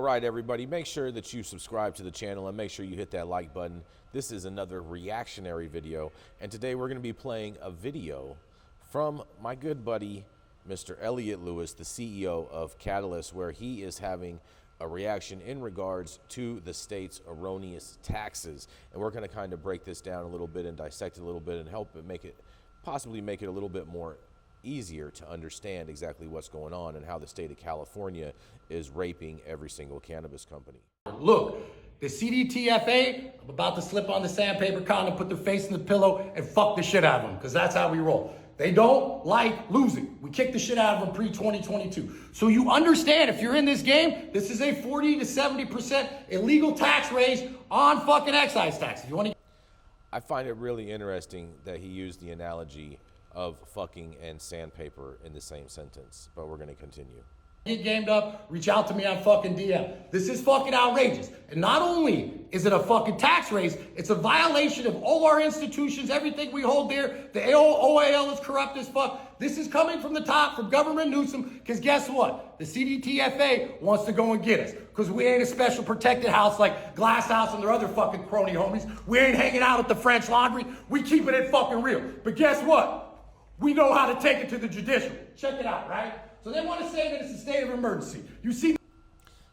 right, everybody, make sure that you subscribe to the channel and make sure you hit that like button. This is another reactionary video, and today we're going to be playing a video from my good buddy, Mr. Elliot Lewis, the CEO of Catalyst, where he is having a reaction in regards to the state's erroneous taxes. And we're going to kind of break this down a little bit and dissect it a little bit and help it possibly make it a little bit more easier to understand exactly what's going on and how the state of California is raping every single cannabis company. Look, the CDTFA, I'm about to slip on the sandpaper condom, put their face in the pillow, and fuck the shit out of them, because that's how we roll. They don't like losing. We kick the shit out of them pre-2022. So you understand, if you're in this game, this is a 40 to 70% illegal tax raise on fucking excise tax. If you want to... I find it really interesting that he used the analogy of fucking and sandpaper in the same sentence, but we're going to continue. Get gamed up, reach out to me on fucking DM. This is fucking outrageous. And not only is it a fucking tax raise, it's a violation of all our institutions, everything we hold dear. The OAL is corrupt as fuck. This is coming from the top, from Governor Newsom, because guess what? The CDTFA wants to go and get us, because we ain't a special protected house like Glass House and their other fucking crony homies. We ain't hanging out at the French Laundry. We keeping it fucking real. But guess what? We know how to take it to the judiciary. Check it out, right? So they want to say that it's a state of emergency. You see?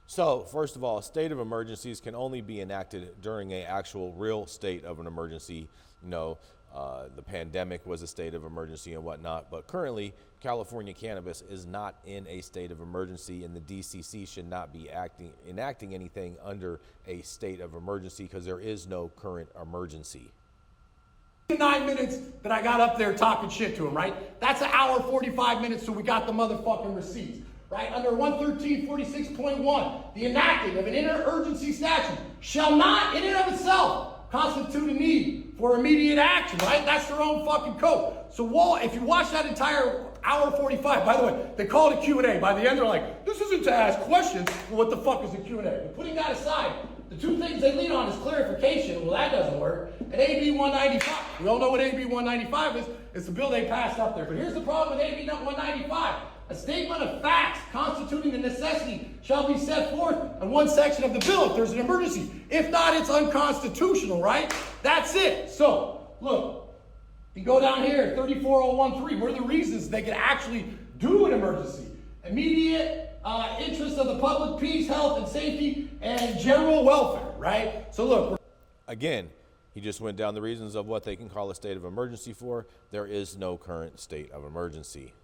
So, first of all, state of emergencies can only be enacted during an actual real state of an emergency. You know, the pandemic was a state of emergency and whatnot, but currently California cannabis is not in a state of emergency, and the DCC should not be enacting anything under a state of emergency because there is no current emergency. 9 minutes that I got up there talking shit to him, right? That's an hour, 45 minutes, so we got the motherfucking receipts, right? Under 11346.1, the enacting of an inter-urgency statute shall not, in and of itself, constitute a need for immediate action, right? That's their own fucking code. So if you watch that entire hour 45, by the way, they call it a Q&A. By the end, they're like, this isn't to ask questions. Well, what the fuck is a Q&A? But putting that aside, the two things they lean on is clarification. Well, that doesn't work. And AB 195, we all know what AB 195 is. It's the bill they passed up there. But here's the problem with AB 195. A statement of facts constituting the necessity shall be set forth in one section of the bill if there's an emergency. If not, it's unconstitutional, right? That's it. So, look, you go down here, 34013. What are the reasons they can actually do an emergency? Immediate interest of the public peace, health, and safety, and general welfare, right? So look. Again, he just went down the reasons of what they can call a state of emergency for. There is no current state of emergency.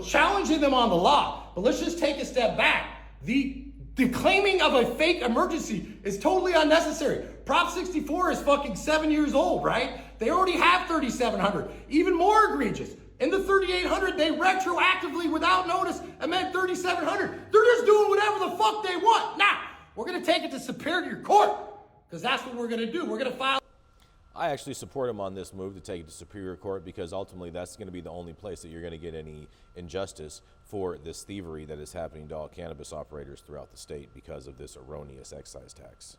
Challenging them on the law, but let's just take a step back. The claiming of a fake emergency is totally unnecessary. Prop 64 is fucking 7 years old, right? They already have 3,700. Even more egregious. In the 3,800, they retroactively, without notice, amend 3,700. They're just doing whatever the fuck they want. Now, we're going to take it to Superior Court, because that's what we're going to do. We're going to file. I actually support him on this move to take it to Superior Court, because ultimately that's going to be the only place that you're going to get any injustice for this thievery that is happening to all cannabis operators throughout the state because of this erroneous excise tax.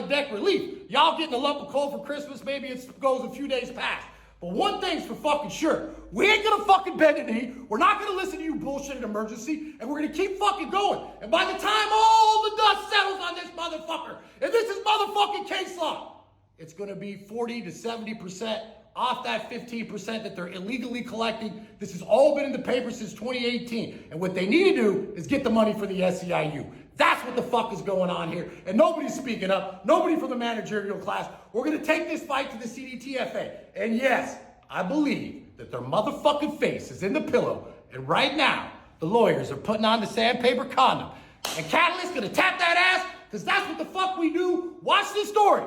Deck relief. Y'all getting a lump of coal for Christmas, maybe it goes a few days past. But one thing's for fucking sure. We ain't gonna fucking bend a knee. We're not gonna listen to you bullshit emergency, and we're gonna keep fucking going. And by the time all the dust settles on this motherfucker, and this is motherfucking case law, it's gonna be 40 to 70% off that 15% that they're illegally collecting. This has all been in the paper since 2018. And what they need to do is get the money for the SEIU. That's what the fuck is going on here. And nobody's speaking up. Nobody from the managerial class. We're going to take this fight to the CDTFA. And yes, I believe that their motherfucking face is in the pillow. And right now, the lawyers are putting on the sandpaper condom. And Catalyst's going to tap that ass, because that's what the fuck we do. Watch this story.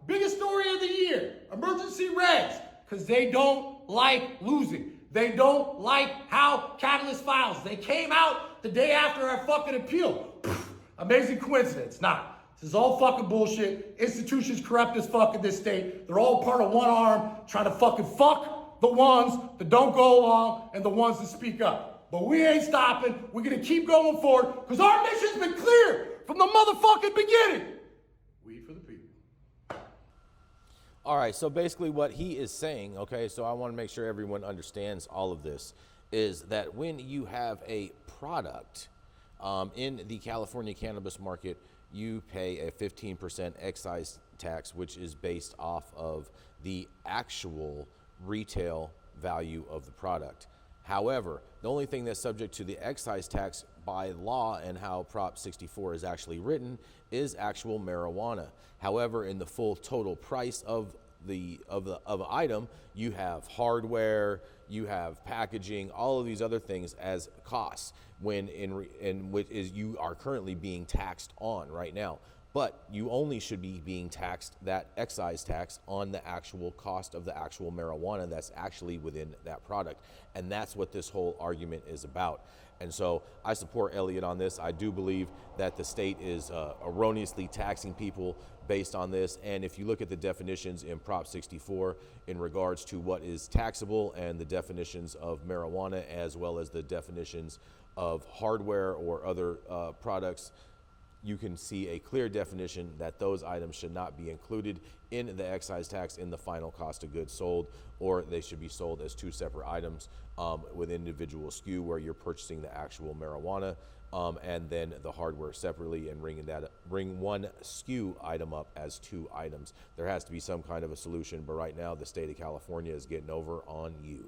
Biggest story of the year. Emergency regs. Because they don't like losing. They don't like how Catalyst files. They came out the day after our fucking appeal. Amazing coincidence. Nah, this is all fucking bullshit. Institutions corrupt as fuck in this state. They're all part of one arm trying to fucking fuck the ones that don't go along and the ones that speak up. But we ain't stopping. We're going to keep going forward, because our mission's been clear from the motherfucking beginning. We for the people. All right, so basically what he is saying, okay, so I want to make sure everyone understands all of this, is that when you have a product in the California cannabis market, you pay a 15% excise tax, which is based off of the actual retail value of the product. However, the only thing that's subject to the excise tax by law and how Prop 64 is actually written is actual marijuana. However, in the full total price of the item, you have hardware, you have packaging, all of these other things as costs, when in which is you are currently being taxed on right now. But you only should be being taxed that excise tax on the actual cost of the actual marijuana that's actually within that product. And that's what this whole argument is about. And so I support Elliot on this. I do believe that the state is erroneously taxing people based on this. And if you look at the definitions in Prop 64 in regards to what is taxable and the definitions of marijuana, as well as the definitions of hardware or other products, you can see a clear definition that those items should not be included in the excise tax in the final cost of goods sold, or they should be sold as two separate items with individual SKU where you're purchasing the actual marijuana and then the hardware separately, and bring one SKU item up as two items. There has to be some kind of a solution, but right now the state of California is getting over on you.